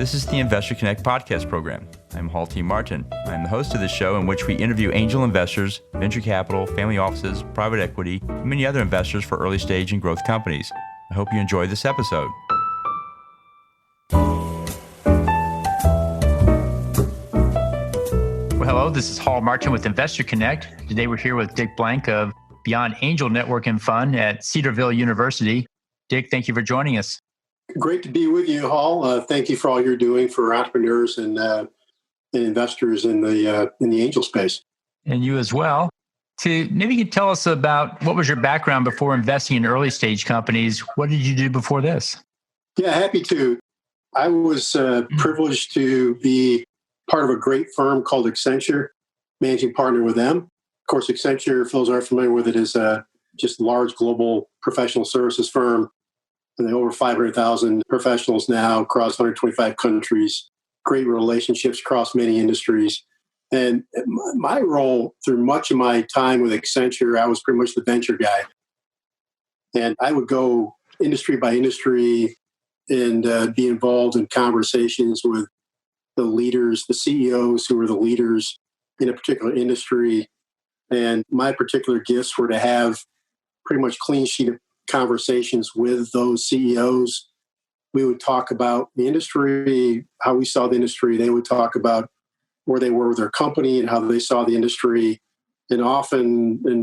This is the Investor Connect podcast program. I'm Hall T. Martin. I'm the host of this show in which we interview angel investors, venture capital, family offices, private equity, and many other investors for early stage and growth companies. I hope you enjoy this episode. Well, hello, this is Hall Martin with Investor Connect. Today we're here with Dick Blanc of Beyond Angel Network and Fund at Cedarville University. Dick, thank you for joining us. Great to be with you, Hall. Thank you for all you're doing for entrepreneurs and investors in the angel space. And you as well. Maybe you could tell us about what was your background before investing in early stage companies. What did you do before this? Yeah, happy to. I was privileged to be part of a great firm called Accenture, managing partner with them. Of course, Accenture, for those who aren't familiar with it, is just a large global professional services firm. And there are over 500,000 professionals now across 125 countries, great relationships across many industries. And my role through much of my time with Accenture, I was pretty much the venture guy. And I would go industry by industry and be involved in conversations with the leaders, the CEOs who were the leaders in a particular industry. And my particular gifts were to have pretty much clean sheet of conversations with those CEOs. We would talk about the industry, how we saw the industry. They would talk about where they were with their company and how they saw the industry. And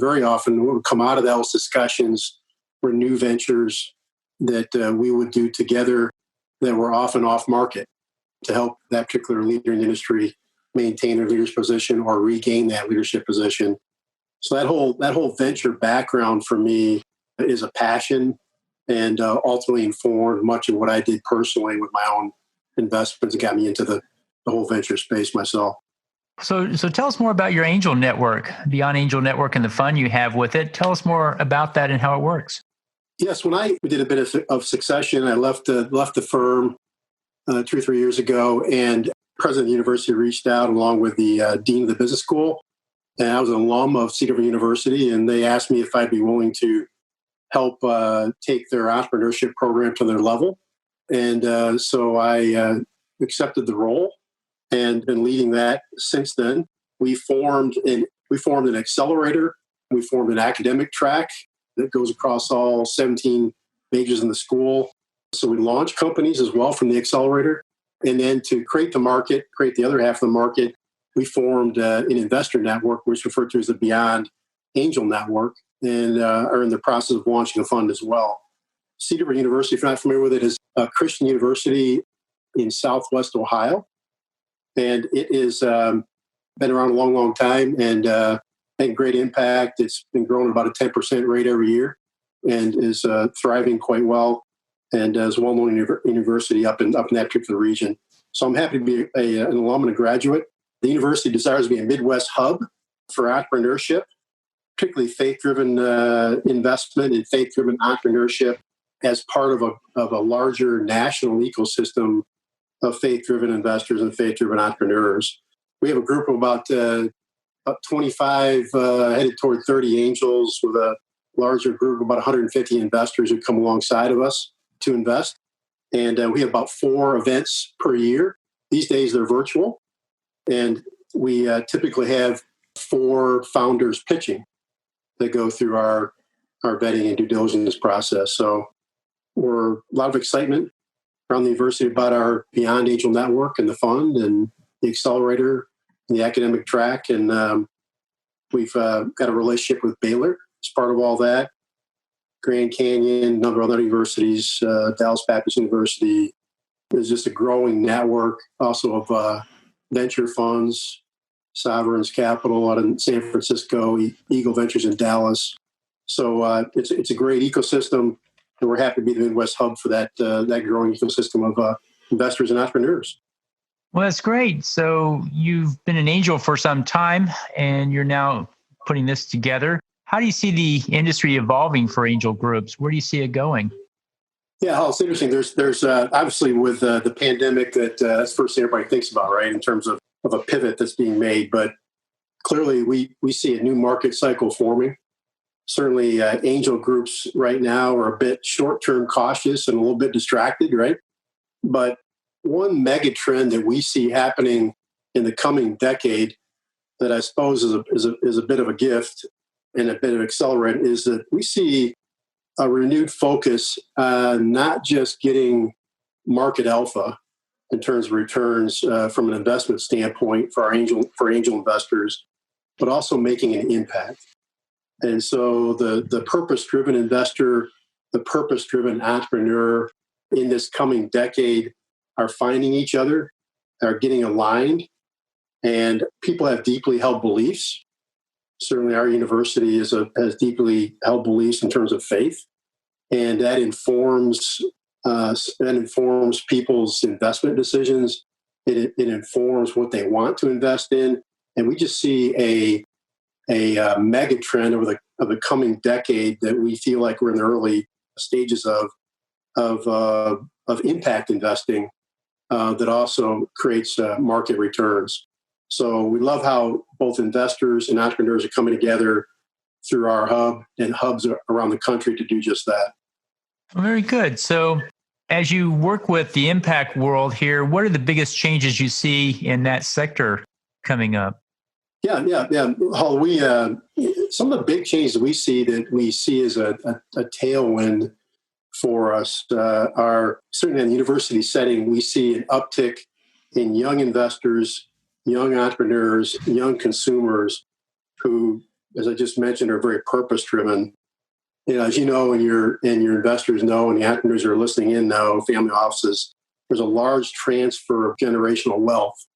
very often, what would come out of those discussions were new ventures that we would do together that were often off market to help that particular leader in the industry maintain their leadership position or regain that leadership position. So that whole venture background for me is a passion and ultimately informed much of what I did personally with my own investments and got me into the whole venture space myself. So tell us more about your angel network, Beyond Angel Network and the fund you have with it. Tell us more about that and how it works. Yes, when I did a bit of succession, I left the firm 2 or 3 years ago, and president of the university reached out along with the dean of the business school. And I was an alum of Cedarville University, and they asked me if I'd be willing to help take their entrepreneurship program to their level. And so I accepted the role and been leading that since then. We formed an accelerator. We formed an academic track that goes across all 17 majors in the school. So we launched companies as well from the accelerator. And then to create the other half of the market, we formed an investor network, which is referred to as the Beyond Angel Network, and are in the process of launching a fund as well. Cedarville University, if you're not familiar with it, is a Christian university in Southwest Ohio. And it has been around a long, long time and had great impact. It's been growing about a 10% rate every year and is thriving quite well and is a well-known university up in that particular region. So I'm happy to be an alum and a graduate. The university desires to be a Midwest hub for entrepreneurship, particularly faith-driven investment and faith-driven entrepreneurship as part of a larger national ecosystem of faith-driven investors and faith-driven entrepreneurs. We have a group of about 25, headed toward 30 angels with a larger group of about 150 investors who come alongside of us to invest. And we have about 4 events per year. These days they're virtual. And we typically have 4 founders pitching that go through our vetting and due diligence process. So we're a lot of excitement around the university about our Beyond Angel Network and the fund and the accelerator and the academic track. And we've got a relationship with Baylor as part of all that. Grand Canyon, a number of other universities, Dallas Baptist University. There's just a growing network also of venture funds, Sovereigns Capital out in San Francisco, Eagle Ventures in Dallas. So it's a great ecosystem, and we're happy to be the Midwest hub for that growing ecosystem of investors and entrepreneurs. Well, that's great. So you've been an angel for some time, and you're now putting this together. How do you see the industry evolving for angel groups? Where do you see it going? Yeah, it's interesting. There's obviously with the pandemic that's the first thing everybody thinks about, right, in terms of a pivot that's being made. But clearly we see a new market cycle forming. Certainly angel groups right now are a bit short-term cautious and a little bit distracted, right? But one mega trend that we see happening in the coming decade that I suppose is a bit of a gift and a bit of accelerant is that we see a renewed focus on not just getting market alpha in terms of returns from an investment standpoint for angel investors, but also making an impact. And so the purpose-driven investor, the purpose-driven entrepreneur in this coming decade are finding each other, are getting aligned, and people have deeply held beliefs. Certainly our university has deeply held beliefs in terms of faith, and that informs people's investment decisions. It informs what they want to invest in, and we just see a mega trend over the coming decade that we feel like we're in the early stages of impact investing that also creates market returns. So we love how both investors and entrepreneurs are coming together through our hub and hubs around the country to do just that. Very good. So as you work with the impact world here, what are the biggest changes you see in that sector coming up? Yeah. Hall, some of the big changes we see as a tailwind for us are certainly in the university setting. We see an uptick in young investors, young entrepreneurs, young consumers who, as I just mentioned, are very purpose-driven. As you know, and your investors know, and the entrepreneurs who are listening in know, family offices, there's a large transfer of generational wealth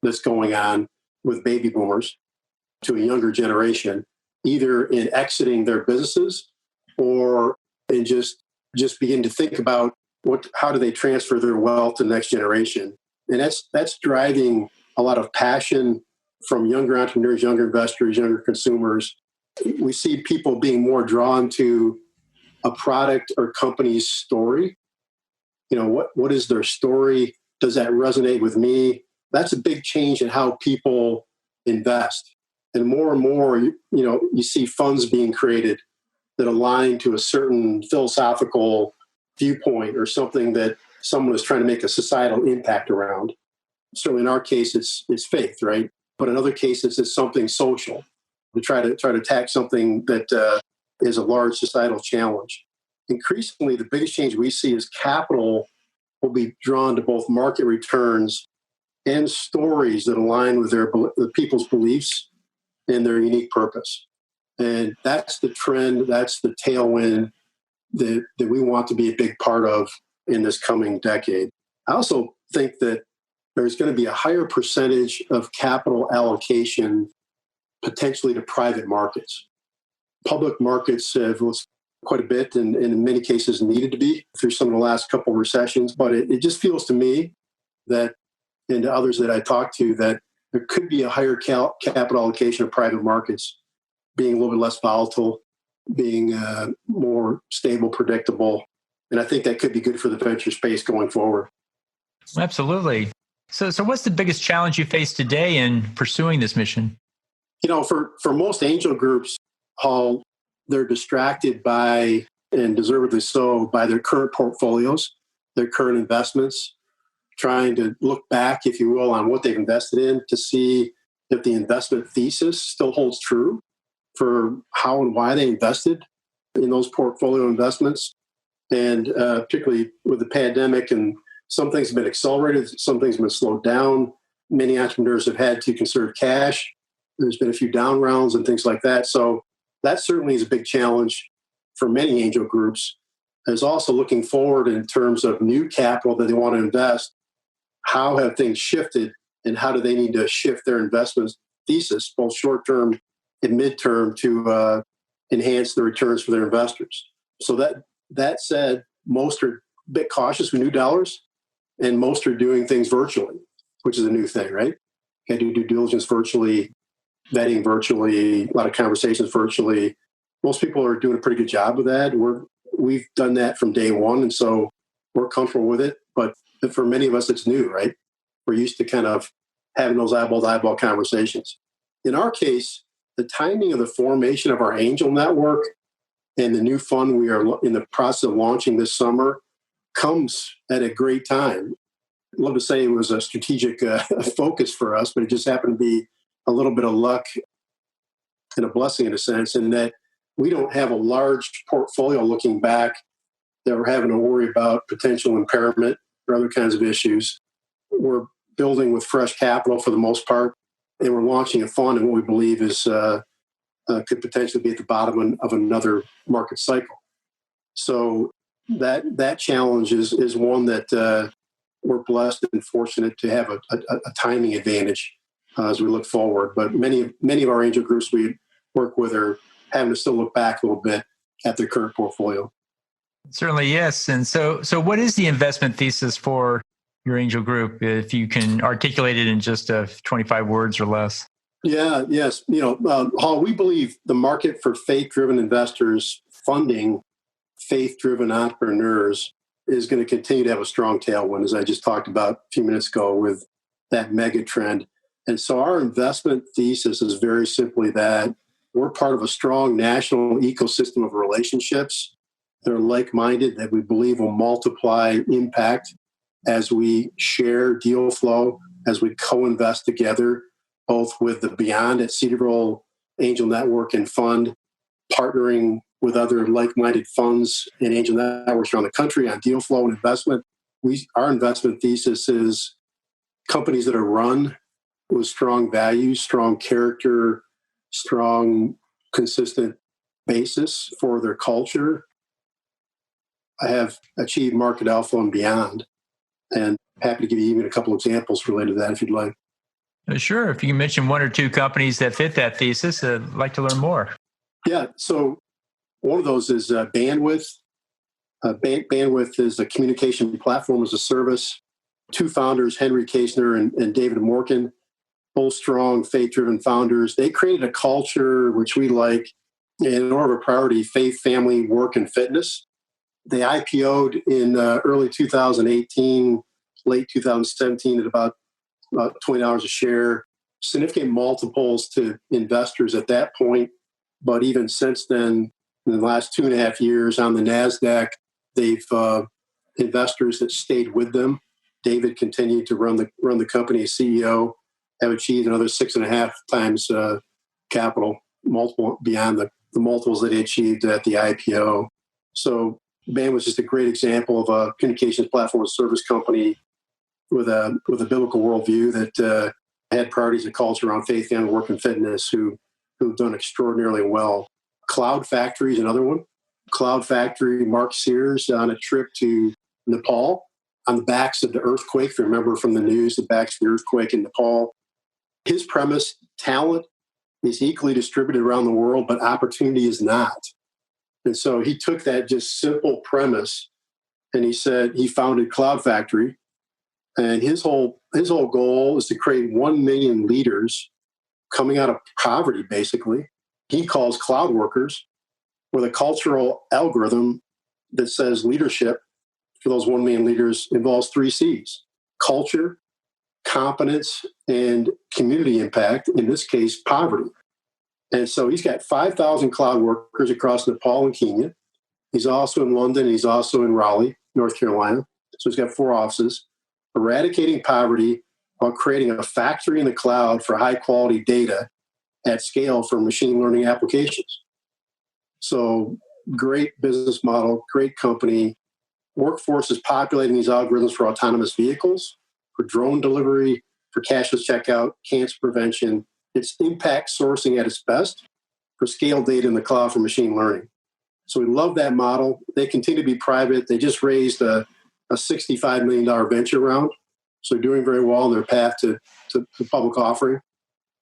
that's going on with baby boomers to a younger generation, either in exiting their businesses or in just begin to think about how do they transfer their wealth to the next generation. And that's driving a lot of passion from younger entrepreneurs, younger investors, younger consumers. We see people being more drawn to a product or company's story. What is their story? Does that resonate with me? That's a big change in how people invest. And more, you see funds being created that align to a certain philosophical viewpoint or something that someone is trying to make a societal impact around. Certainly in our case, it's faith, right? But in other cases, it's something social. We try to attack something that is a large societal challenge. Increasingly, the biggest change we see is capital will be drawn to both market returns and stories that align with the people's beliefs and their unique purpose. And that's the trend, that's the tailwind that we want to be a big part of in this coming decade. I also think that there's going to be a higher percentage of capital allocation potentially to private markets. Public markets have quite a bit and in many cases needed to be through some of the last couple of recessions, but it just feels to me that, and to others that I talk to, that there could be a higher capital allocation of private markets being a little bit less volatile, being more stable, predictable. And I think that could be good for the venture space going forward. Absolutely. So what's the biggest challenge you face today in pursuing this mission? For most angel groups, Hall, they're distracted by, and deservedly so, by their current portfolios, their current investments, trying to look back, if you will, on what they've invested in to see if the investment thesis still holds true for how and why they invested in those portfolio investments. And particularly with the pandemic, and some things have been accelerated, some things have been slowed down. Many entrepreneurs have had to conserve cash. There's been a few down rounds and things like that. So that certainly is a big challenge for many angel groups. There's also looking forward in terms of new capital that they want to invest. How have things shifted, and how do they need to shift their investment thesis, both short-term and mid-term, to enhance the returns for their investors? So that said, most are a bit cautious with new dollars, and most are doing things virtually, which is a new thing, right? Can do due diligence virtually, vetting virtually, a lot of conversations virtually. Most people are doing a pretty good job of that. We've done that from day one, and so we're comfortable with it. But for many of us, it's new, right? We're used to kind of having those eyeball-to-eyeball conversations. In our case, the timing of the formation of our angel network and the new fund we are in the process of launching this summer comes at a great time. love to say it was a strategic focus for us, but it just happened to be a little bit of luck and a blessing in a sense, in that we don't have a large portfolio looking back that we're having to worry about potential impairment or other kinds of issues. We're building with fresh capital for the most part, and we're launching a fund in what we believe is could potentially be at the bottom of another market cycle. So that challenge is one that we're blessed and fortunate to have a timing advantage as we look forward. But many of our angel groups we work with are having to still look back a little bit at their current portfolio. Certainly, yes. And so what is the investment thesis for your angel group, if you can articulate it in just 25 words or less? Yes. Hall, we believe the market for faith-driven investors funding faith-driven entrepreneurs is going to continue to have a strong tailwind, as I just talked about a few minutes ago with that mega trend. And so our investment thesis is very simply that we're part of a strong national ecosystem of relationships that are like-minded, that we believe will multiply impact as we share deal flow, as we co-invest together, both with the Beyond at Cedarville Angel Network and Fund, partnering with other like-minded funds and angel networks around the country on deal flow and investment. Our investment thesis is companies that are run with strong values, strong character, strong, consistent basis for their culture, have achieved market alpha and beyond. And happy to give you even a couple examples related to that if you'd like. Sure. If you can mention one or two companies that fit that thesis, I'd like to learn more. Yeah. So one of those is Bandwidth. Bandwidth is a communication platform as a service. Two founders, Henry Kasner and David Morgan, both strong, faith-driven founders. They created a culture which we like in order of priority: faith, family, work, and fitness. They IPO'd in early 2018, late 2017 at about $20 a share. Significant multiples to investors at that point. But even since then, in the last 2.5 years on the NASDAQ, they've investors that stayed with them. David continued to run the company as CEO, have achieved another 6.5 times capital multiple beyond the multiples that they achieved at the IPO. So BAM was just a great example of a communications platform and service company with a biblical worldview that had priorities and culture around faith, family, work, and fitness, who've done extraordinarily well. Cloud Factory is another one. Cloud Factory, Mark Sears on a trip to Nepal on the backs of the earthquake. If you remember from the news, the backs of the earthquake in Nepal. His premise: talent is equally distributed around the world, but opportunity is not. And so he took that just simple premise and he said he founded Cloud Factory. And his whole goal is to create 1 million leaders coming out of poverty, basically. He calls cloud workers, with a cultural algorithm that says leadership for those 1 million leaders involves 3 C's: culture, competence, and community impact, in this case, poverty. And so he's got 5,000 cloud workers across Nepal and Kenya. He's also in London. He's also in Raleigh, North Carolina. So he's got 4 offices, eradicating poverty while creating a factory in the cloud for high-quality data at scale for machine learning applications. So great business model, great company. Workforce is populating these algorithms for autonomous vehicles, for drone delivery, for cashless checkout, cancer prevention. It's impact sourcing at its best for scale data in the cloud for machine learning. So we love that model. They continue to be private. They just raised a $65 million venture round. So they're doing very well on their path to public offering.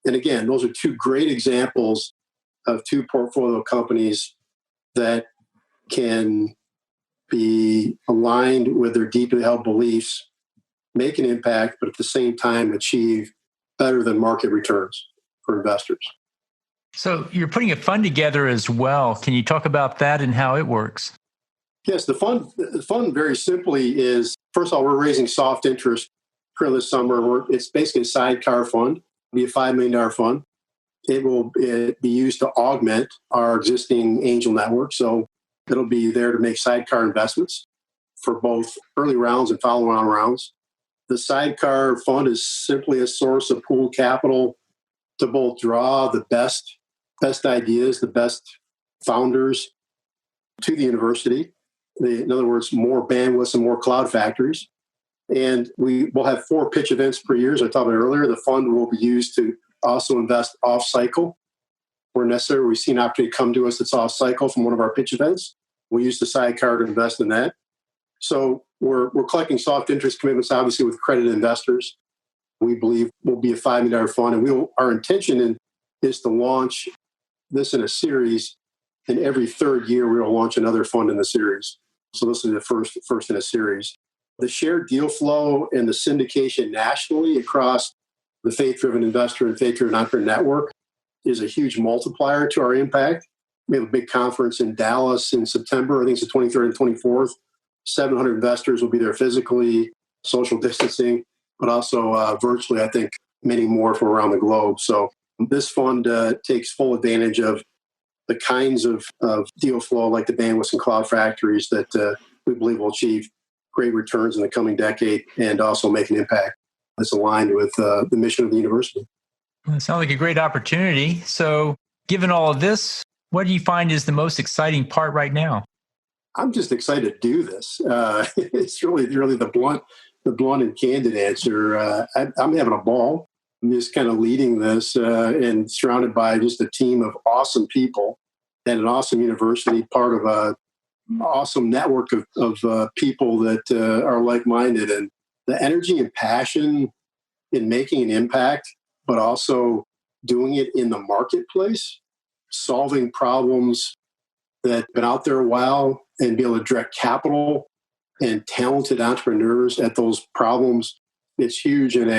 And again, those are 2 great examples of 2 portfolio companies that can be aligned with their deeply held beliefs, make an impact, but at the same time achieve better than market returns for investors. So you're putting a fund together as well. Can you talk about that and how it works? Yes, the fund very simply is, first of all, we're raising soft interest for this summer. It's basically a sidecar fund. It'll be a $5 million fund. It will be used to augment our existing angel network. So it'll be there to make sidecar investments for both early rounds and follow-on rounds. The sidecar fund is simply a source of pooled capital to both draw the best ideas, the best founders to the university. In other words, more bandwidths and more cloud factories. And we will have 4 pitch events per year, as I talked about earlier. The fund will be used to also invest off cycle where necessary. We've seen an opportunity come to us that's off cycle from one of our pitch events. We use the sidecar to invest in that. So we're collecting soft interest commitments, obviously, with accredited investors. We believe will be a $5 million fund, and our intention is to launch this in a series. And every third year, we will launch another fund in the series. So this is the first in a series. The shared deal flow and the syndication nationally across the faith-driven investor and faith-driven entrepreneur network is a huge multiplier to our impact. We have a big conference in Dallas in September. I think it's the 23rd and 24th. 700 investors will be there physically, social distancing, but also virtually, I think, many more from around the globe. So this fund takes full advantage of the kinds of deal flow like the bandwidths and cloud factories that we believe will achieve great returns in the coming decade and also make an impact that's aligned with the mission of the university. Well, it sounds like a great opportunity. So given all of this, what do you find is the most exciting part right now? I'm just excited to do this. It's really the blunt and candid answer. I'm having a ball. I'm just kind of leading this and surrounded by just a team of awesome people and an awesome university, part of an awesome network of people that are like-minded. And the energy and passion in making an impact, but also doing it in the marketplace, solving problems that have been out there a while and be able to direct capital and talented entrepreneurs at those problems. It's huge, and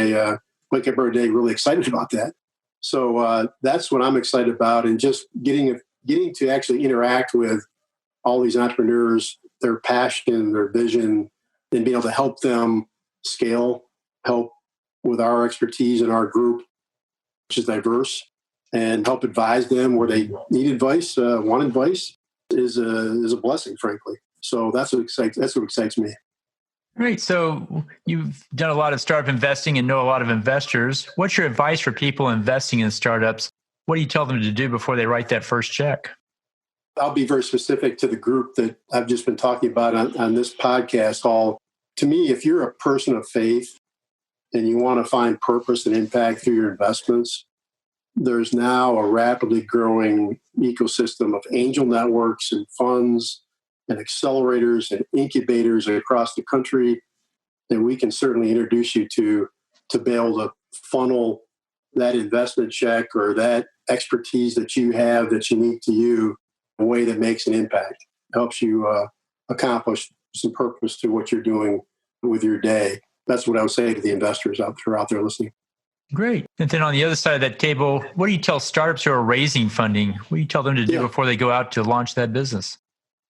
wake up every day really excited about that. So that's what I'm excited about, and just getting to actually interact with all these entrepreneurs, their passion, their vision, and being able to help them scale, help with our expertise in our group, which is diverse, and help advise them where they need advice, want advice, is a blessing, frankly. So that's what excites me. Great. So you've done a lot of startup investing and know a lot of investors. What's your advice for people investing in startups? What do you tell them to do before they write that first check? I'll be very specific to the group that I've just been talking about on this podcast. To me, if you're a person of faith and you want to find purpose and impact through your investments, there's now a rapidly growing ecosystem of angel networks and funds and accelerators and incubators across the country that we can certainly introduce you to be able to funnel that investment check or that expertise that you have that's unique to you in a way that makes an impact, helps you accomplish some purpose to what you're doing with your day. That's what I would say to the investors out there listening. Great. And then on the other side of that table, what do you tell startups who are raising funding? What do you tell them to do before they go out to launch that business?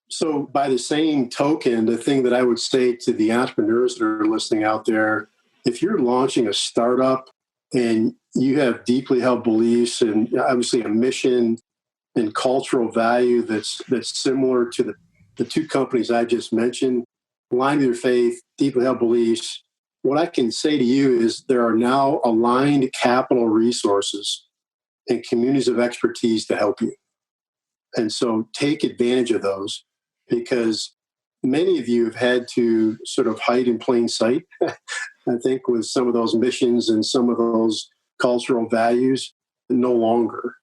So by the same token, the thing that I would say to the entrepreneurs that are listening out there, if you're launching a startup and you have deeply held beliefs and obviously a mission and cultural value that's similar to the two companies I just mentioned, aligned with your faith, deeply held beliefs, what I can say to you is there are now aligned capital resources and communities of expertise to help you. And so take advantage of those, because many of you have had to sort of hide in plain sight, I think, with some of those missions and some of those cultural values. No longer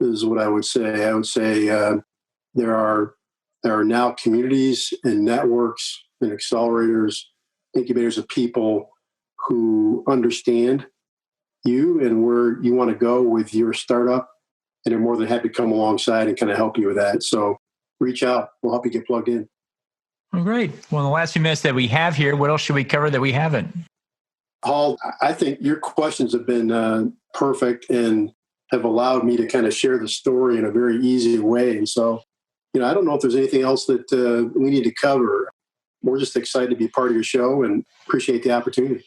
is what I would say. I would say there are now communities and networks and accelerators, incubators of people who understand you and where you want to go with your startup, and they're more than happy to come alongside and kind of help you with that. So reach out. We'll help you get plugged in. Well, great. Well, in the last few minutes that we have here, what else should we cover that we haven't? Paul, I think your questions have been perfect and have allowed me to kind of share the story in a very easy way. And so, I don't know if there's anything else that we need to cover. We're just excited to be part of your show and appreciate the opportunity.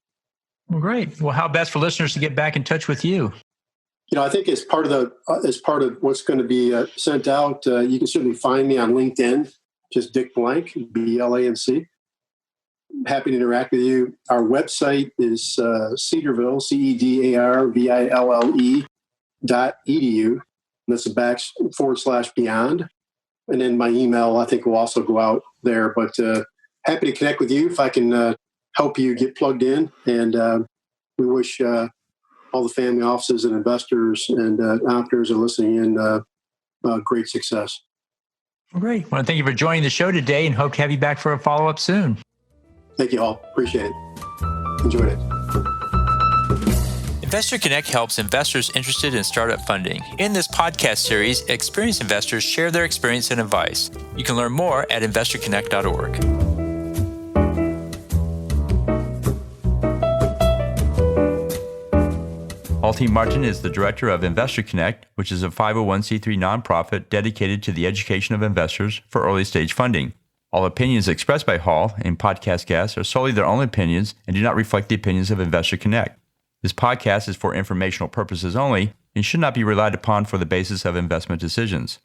Well, great. Well, how best for listeners to get back in touch with you? I think as part of what's going to be sent out, you can certainly find me on LinkedIn, just Dick Blanc, Blanc. happy to interact with you. Our website is Cedarville, CEDARVILLE.edu. That's a /beyond. And then my email, I think, will also go out there. But happy to connect with you if I can help you get plugged in. And we wish all the family offices and investors and entrepreneurs are listening in great success. Great. I want to thank you for joining the show today and hope to have you back for a follow-up soon. Thank you all. Appreciate it. Enjoyed it. Investor Connect helps investors interested in startup funding. In this podcast series, experienced investors share their experience and advice. You can learn more at investorconnect.org. Halty Martin is the director of Investor Connect, which is a 501c3 nonprofit dedicated to the education of investors for early stage funding. All opinions expressed by Hall and podcast guests are solely their own opinions and do not reflect the opinions of Investor Connect. This podcast is for informational purposes only and should not be relied upon for the basis of investment decisions.